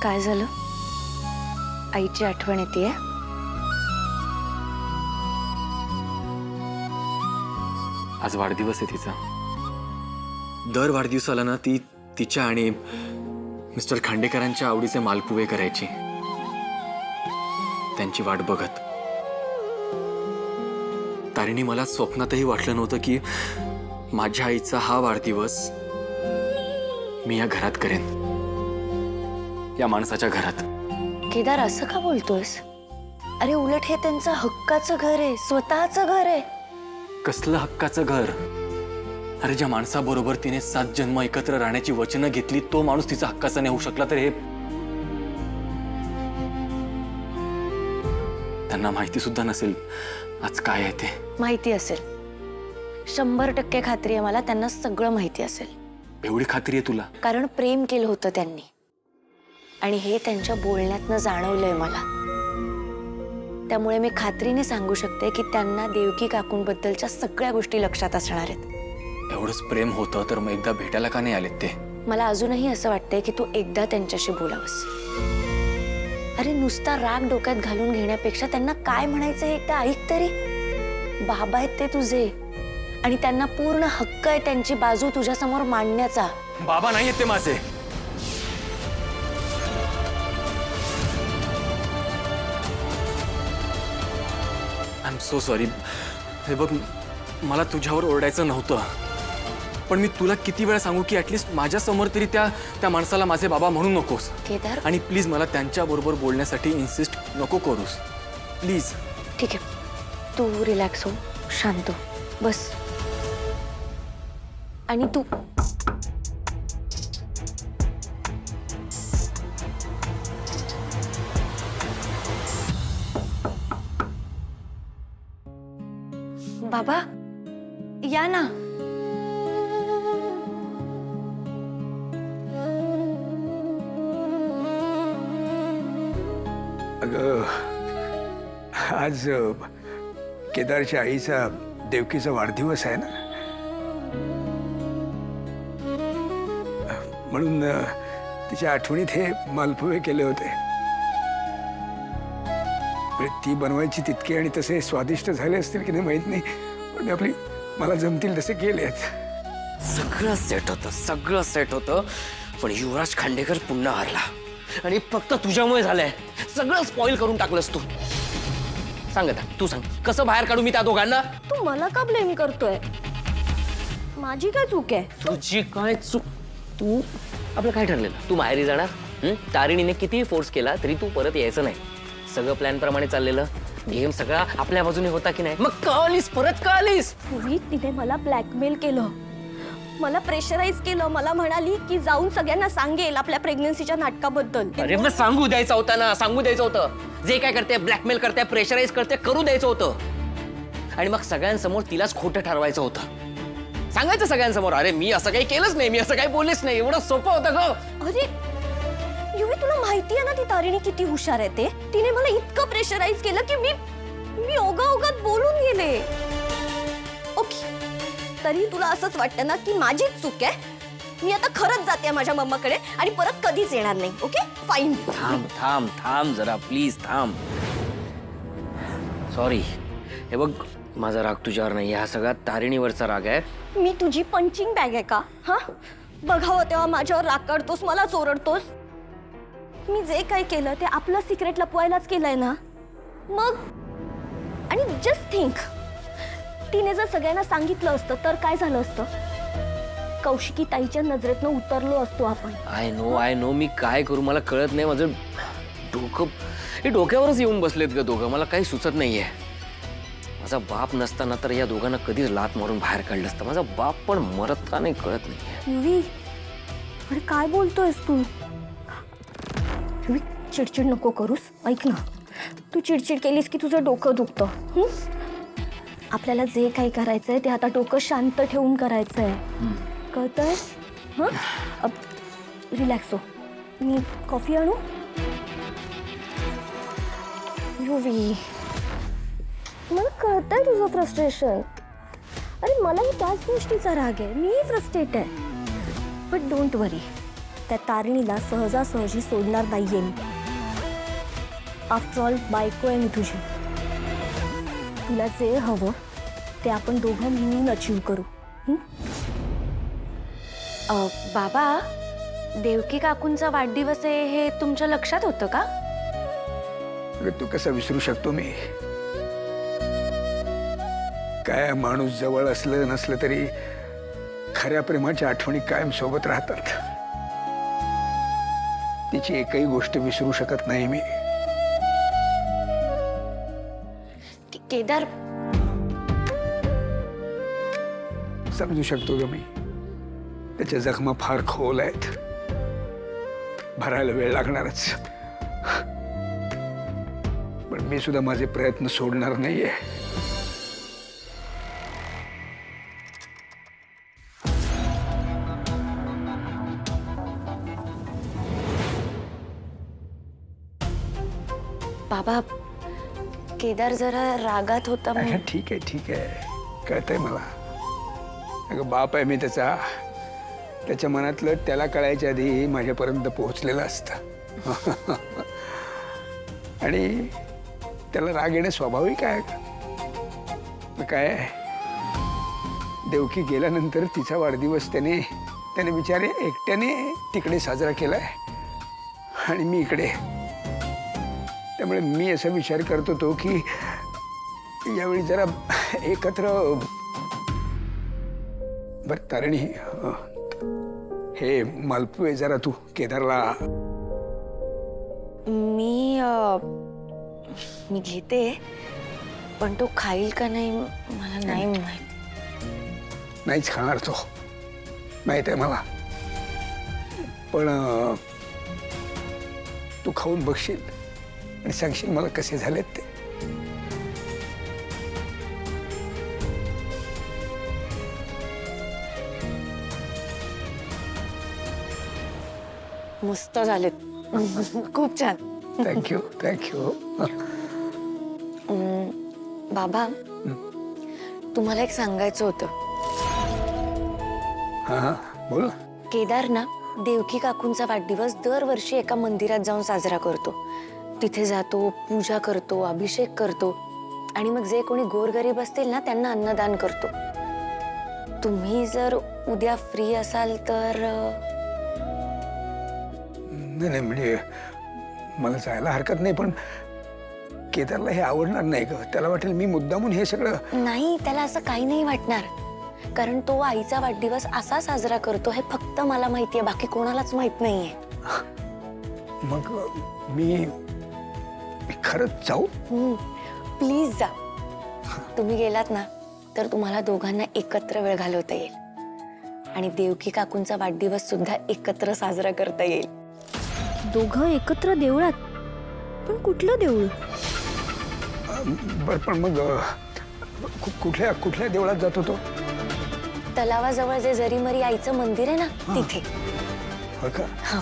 काय झालं? आईची आठवण येतेय? आज वाढदिवस आहे तिचा. दर वाढदिवसाला ना ती तिच्या आणि मिस्टर खांडेकरांच्या आवडीचे मालपुवे करायची, त्यांची वाट बघत. तारिणी, मला स्वप्नातही वाटलं नव्हतं की माझ्या आईचा हा वाढदिवस मी या घरात करेन, या माणसाच्या घरात. केदार, असं का बोलतोयस? अरे उलट हे त्यांचं हक्काचं घर आहे, स्वतःचं घर आहे. कसलं हक्काचं घर? अरे ज्या माणसाबरोबर तिने 7 जन्म एकत्र राहण्याची वचनं घेतली, तो माणूस तिचा हक्काचा नाही होऊ शकला तर हे त्यांना माहिती सुद्धा नसेल आज काय आहे ते. माहिती असेल, 100% खात्री आहे मला, त्यांना सगळं माहिती असेल. एवढी खात्री आहे तुला? कारण प्रेम केलं होतं त्यांनी, आणि हे त्यांच्या बोलण्यातनं जाणवलंय मला. त्यामुळे मी खात्रीने सांगू शकते की त्यांना देवकी काकूंबद्दलच्या सगळ्या गोष्टी लक्षात असणार आहेत. एवढंच प्रेम होतं तर मग एकदा भेटायला का नाही आलेत ते? मला अजूनही असं वाटतंय की तू एकदा त्यांच्याशी बोलावंस. अरे नुसता राग डोक्यात घालून घेण्यापेक्षा त्यांना काय म्हणायचं हे एकदा ऐक तरी. बाबा आहेत ते तुझे, आणि त्यांना पूर्ण हक्क आहे त्यांची बाजू तुझ्यासमोर मांडण्याचा. बाबा नाही आहेत ते माझे. I am so sorry. हे बघ, मला तुझ्यावर ओरडायचं नव्हतं, पण मी तुला किती वेळा सांगू की ऍटलीस्ट माझ्या समोर तरी त्या माणसाला माझे बाबा म्हणू नकोस. केदार, आणि प्लीज मला त्यांच्याबरोबर बोलण्यासाठी इन्सिस्ट नको करूस, प्लीज. ठीक आहे, तू रिलॅक्स हो, शांत हो, बस. आणि तू बाबा या ना. अगं, आज केदारच्या आईचा देवकीचा वाढदिवस आहे ना, म्हणून तिच्या आठवणीत हे मालपुवे केले होते. ती बनवायची तितके आणि तसे स्वादिष्ट झाले असतील की नाही माहित नाही, पण मला जमतील तसे केलेत. सगळं सेट होतं, सगळं सेट होतं, पण युवराज खांडेकर पुन्हा हारला, आणि फक्त तुझ्यामुळे झालंय. सगळं स्पॉइल करून टाकलंस तू. सांग आता, तू सांग, कसं बाहेर काढू मी त्या दोघांना? तू मला का ब्लेम करतोय? माझी काय चूक आहे? तुझी काय चूक? तू आपलं काय ठरलेलं? तू माहेरी जाणार. तारिणीने कितीही फोर्स केला तरी तू परत यायचं नाही. सगळं प्लॅन प्रमाणे चाललेलं, गेम सगळा आपल्या बाजूने होता की नाही? मग का आलीस परत? का आलीस? तिने मला ब्लॅकमेल केलं, मला प्रेशराईज केलं. मला म्हणाली की जाऊन सगळ्यांना सांगेल आपल्या प्रेग्नन्सीच्या नाटकाबद्दल. अरे मग सांगू द्यायचं होतं ना, सांगू द्यायचं होतं. जे काय करते, ब्लॅकमेल करते, प्रेशराईज करते, करू द्यायचं होतं. आणि मग सगळ्यांसमोर तिलाच खोटं ठरवायचं होतं. सांगायचं सगळ्यांसमोर, अरे मी असं काही केलंच नाही, मी असं काही बोललेच नाही. एवढं सोपं होतं ग. अरे युवी, तुला माहिती आहे ना ती तारिणी किती हुशार आहे ते. तिने मला इतकं प्रेशराईज केलं की मी ओघात बोलून गेले. ओके, तरी तुला असंच वाटतं ना की माझीच चूक आहे. मी आता खरंच जाते माझ्या मम्माकडे आणि परत कधीच येणार नाही. Okay fine. थांब थांब थांब जरा, प्लीज थांब. सॉरी. हे बघ, माझा राग तुझ्यावर नाही, हा सगळा तारिणीवरचा राग आहे. मी तुझी पंचिंग बॅग आहे का? हा, बघावं तेव्हा माझ्यावर राग काढतोस, मलाच ओरडतोस. मी जे काय केलं ते आपलं सिक्रेट लपवायलाच केलंय ना. मग आणि जस्ट थिंक, तिने जर सगळ्यांना सांगितलं असतं तर काय झालं असतं? कौशिकी ताईच्या नजरेतनं उतरलो असतो आपण. आय नो मी काय करू मला कळत नाही. माझं डोकं हे डोक्यावरच येऊन बसलेत ग दोघं. मला काही सुचत नाहीये. माझा बाप नसताना तर या दोघांना कधीच लात मारून बाहेर काढलं असतं. माझा बाप पण मरत का नाही कळत नाहीये. युवी, अरे काय बोलतोयस तू? युवी, चिडचिड नको करूस. ऐक ना, तू चिडचिड केलीस की तुझं डोकं दुखतं. आपल्याला जे काही करायचंय ते आता डोकं शांत ठेवून करायचंय, कळतंय? हं, रिलॅक्स हो. मी कॉफी आणू? युवी, मला कळतंय तुझं फ्रस्ट्रेशन. अरे मलाही त्याच गोष्टीचा राग आहे, मीही फ्रस्ट्रेट आहे. बट डोंट वरी, त्या तारिणीला सहजासहजी सोडणार नाहीये मी. आफ्टर ऑल बायको आहे मी तुझी. तुला जे हवं ते आपण दोघं मिळून अचीव करू. बाबा, देवकी काकूंचा वाढदिवस आहे हे तुमच्या लक्षात होतं का? अगं, तू कसं विसरू शकतो मी? काय माणूस जवळ असलं नसलं तरी खऱ्या प्रेमाच्या आठवणी कायम सोबत राहतात. तिची एकही गोष्ट विसरू शकत नाही मी. केदार, समजू शकतो ग मी. त्याच्या जखमा फार खोल आहेत. भरायला वेळ लागणारच. पण मी सुद्धा माझे प्रयत्न सोडणार नाहीये. बाबा, केदार जरा रागात होता अगं, म्हणून. ठीक आहे, ठीक आहे, कळतंय मला. अगं, बाप आहे मी त्याचा. त्याच्या मनातलं त्याला कळायच्या आधी माझ्यापर्यंत पोहोचलेलं असतं. आणि त्याला राग येणं स्वाभाविक आहे. मग काय, देवकी गेल्यानंतर तिचा वाढदिवस त्याने बिचारे एकट्याने तिकडे साजरा केलाय आणि मी इकडे. त्यामुळे मी असा विचार करत होतो की यावेळी जरा एकत्र. बरं तारिणी, हे मालपुवे जरा तू केदारला. मी घेते, पण तो खाईल का नाही मला नाही माहित. नाहीच खाणार तो, माहित आहे मला. पण तू खाऊन बघशील आणि सांगशील मला कसे झालेत ते. मस्त झालेत. खूप छान. Thank you, thank you. बाबा, तुम्हाला एक सांगायचं होतं. हा, बोल. केदार ना देवकी काकूंचा वाढदिवस दरवर्षी एका मंदिरात जाऊन साजरा करतो. तिथे जातो, पूजा करतो, अभिषेक करतो आणि मग जे कोणी गोरगरीब असतील ना त्यांना अन्नदान करतो. तुम्ही जर उद्या फ्री असाल तर. नाही, म्हणजे मला जायला हरकत नाही, पण केदारला हे आवडणार नाही ग. त्याला वाटेल मी मुद्दामून हे सगळं. नाही, त्याला असं काही नाही वाटणार, कारण तो आईचा वाढदिवस असा साजरा करतो हे फक्त मला माहितीये, बाकी कोणालाच माहित नाहीये. मग मी खरंच जाऊ? प्लीज जा. तुम्ही गेलात ना तर तुम्हाला दोघांना एकत्र वेळ घालवता येईल आणि देवकी काकूंचा वाढदिवस सुद्धा एकत्र साजरा करता येईल. दोघं एकत्र देवळात? पण कुठलं देऊळ? बर, पण मग कुठल्या देवळात जातो तो? तलावाजवळ जे जरीमरी आईचं मंदिर आहे ना तिथे. हो का? हा.